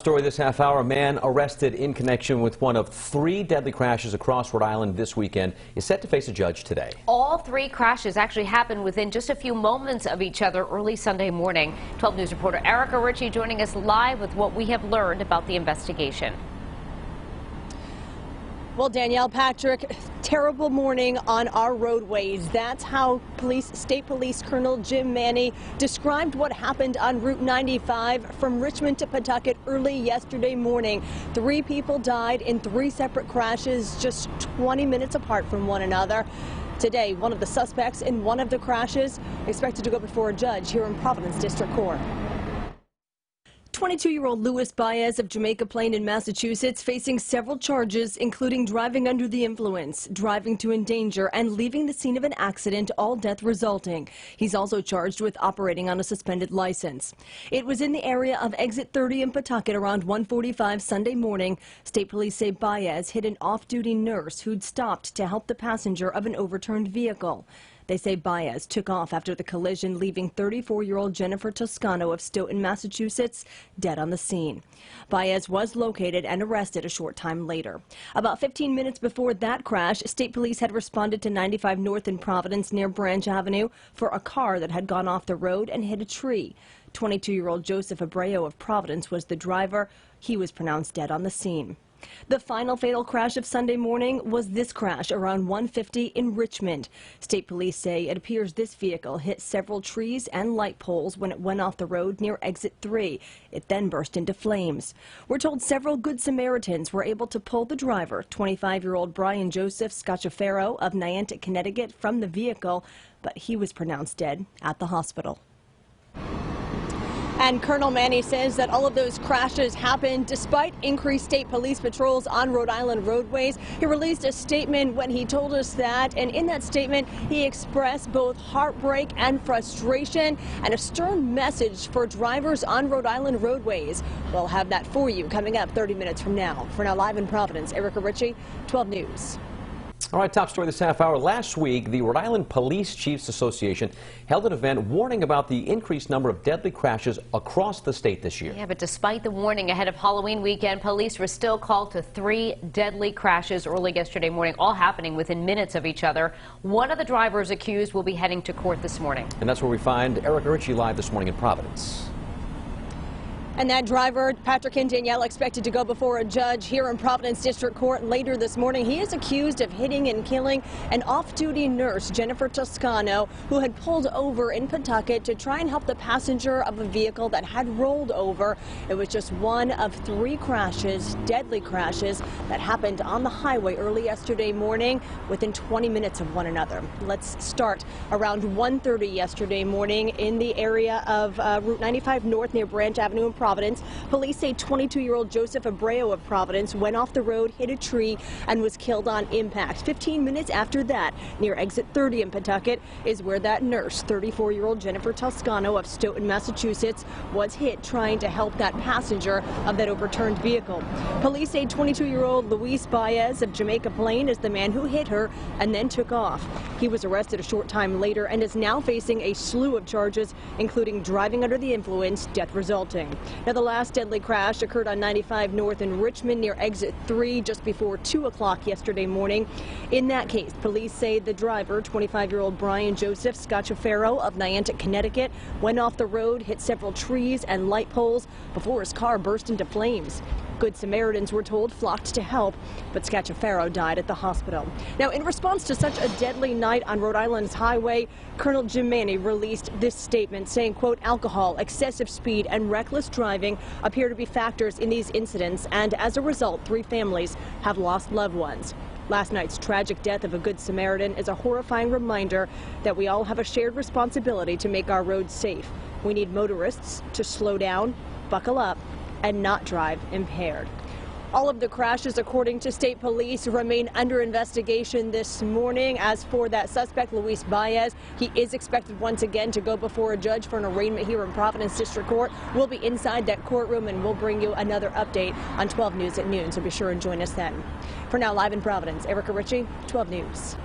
Story this half hour, a man arrested in connection with one of 3 deadly crashes across Rhode Island this weekend is set to face a judge today. All 3 crashes actually happened within just a few moments of each other early Sunday morning. 12 News reporter Erica Ritchie joining us live with what we have learned about the investigation. Well, Danielle, Patrick, terrible morning on our roadways. That's how State Police Colonel Jim Manny described what happened on Route 95 from Richmond to Pawtucket early yesterday morning. 3 people died in 3 separate crashes just 20 minutes apart from one another. Today, one of the suspects in one of the crashes expected to go before a judge here in Providence District Court. 22-year-old Luis Baez of Jamaica Plain in Massachusetts facing several charges, including driving under the influence, driving to endanger, and leaving the scene of an accident, all death resulting. He's also charged with operating on a suspended license. It was in the area of exit 30 in Pawtucket around 1:45 Sunday morning. State police say Baez hit an off-duty nurse who'd stopped to help the passenger of an overturned vehicle. They say Baez took off after the collision, leaving 34-year-old Jennifer Toscano of Stoughton, Massachusetts, dead on the scene. Baez was located and arrested a short time later. About 15 minutes before that crash, state police had responded to 95 North in Providence near Branch Avenue for a car that had gone off the road and hit a tree. 22-year-old Joseph Abreu of Providence was the driver. He was pronounced dead on the scene. The final fatal crash of Sunday morning was this crash around 1:50 in Richmond. State police say it appears this vehicle hit several trees and light poles when it went off the road near exit 3. It then burst into flames. We're told several Good Samaritans were able to pull the driver, 25-year-old Brian Joseph Scacciaferro of Niantic, Connecticut, from the vehicle, but he was pronounced dead at the hospital. And Colonel Manny says that all of those crashes happened despite increased state police patrols on Rhode Island roadways. He released a statement when he told us that, and in that statement he expressed both heartbreak and frustration and a stern message for drivers on Rhode Island roadways. We'll have that for you coming up 30 minutes from now. For now, live in Providence, Erica Ritchie, 12 News. All right, top story this half hour. Last week, the Rhode Island Police Chiefs Association held an event warning about the increased number of deadly crashes across the state this year. Yeah, but despite the warning ahead of Halloween weekend, police were still called to 3 deadly crashes early yesterday morning, all happening within minutes of each other. One of the drivers accused will be heading to court this morning. And that's where we find Erica Ritchie live this morning in Providence. And that driver, Patrick and Danielle, expected to go before a judge here in Providence District Court later this morning. He is accused of hitting and killing an off-duty nurse, Jennifer Toscano, who had pulled over in Pawtucket to try and help the passenger of a vehicle that had rolled over. It was just one of 3 crashes, deadly crashes, that happened on the highway early yesterday morning within 20 minutes of one another. Let's start around 1:30 yesterday morning in the area of Route 95 North near Branch Avenue in Providence. Police say 22-year-old Joseph Abreu of Providence went off the road, hit a tree, and was killed on impact. 15 minutes after that, near exit 30 in Pawtucket, is where that nurse, 34-year-old Jennifer Toscano of Stoughton, Massachusetts, was hit trying to help that passenger of that overturned vehicle. Police say 22-year-old Luis Baez of Jamaica Plain is the man who hit her and then took off. He was arrested a short time later and is now facing a slew of charges, including driving under the influence, death resulting. Now, the last deadly crash occurred on 95 North in Richmond near exit 3 just before 2 o'clock yesterday morning. In that case, police say the driver, 25-year-old Brian Joseph Scacciaferro of Niantic, Connecticut, went off the road, hit several trees and light poles before his car burst into flames. Good Samaritans, were told, flocked to help, but Scacciaferro died at the hospital. Now, in response to such a deadly night on Rhode Island's highway, Colonel Jim Manny released this statement saying, quote, alcohol, excessive speed, and reckless driving appear to be factors in these incidents, and as a result, 3 families have lost loved ones. Last night's tragic death of a Good Samaritan is a horrifying reminder that we all have a shared responsibility to make our roads safe. We need motorists to slow down, buckle up, and not drive impaired. All of the crashes, according to state police, remain under investigation this morning. As for that suspect, Luis Baez, he is expected once again to go before a judge for an arraignment here in Providence District Court. We'll be inside that courtroom and we'll bring you another update on 12 News at noon, so be sure and join us then. For now, live in Providence, Erica Ritchie, 12 News.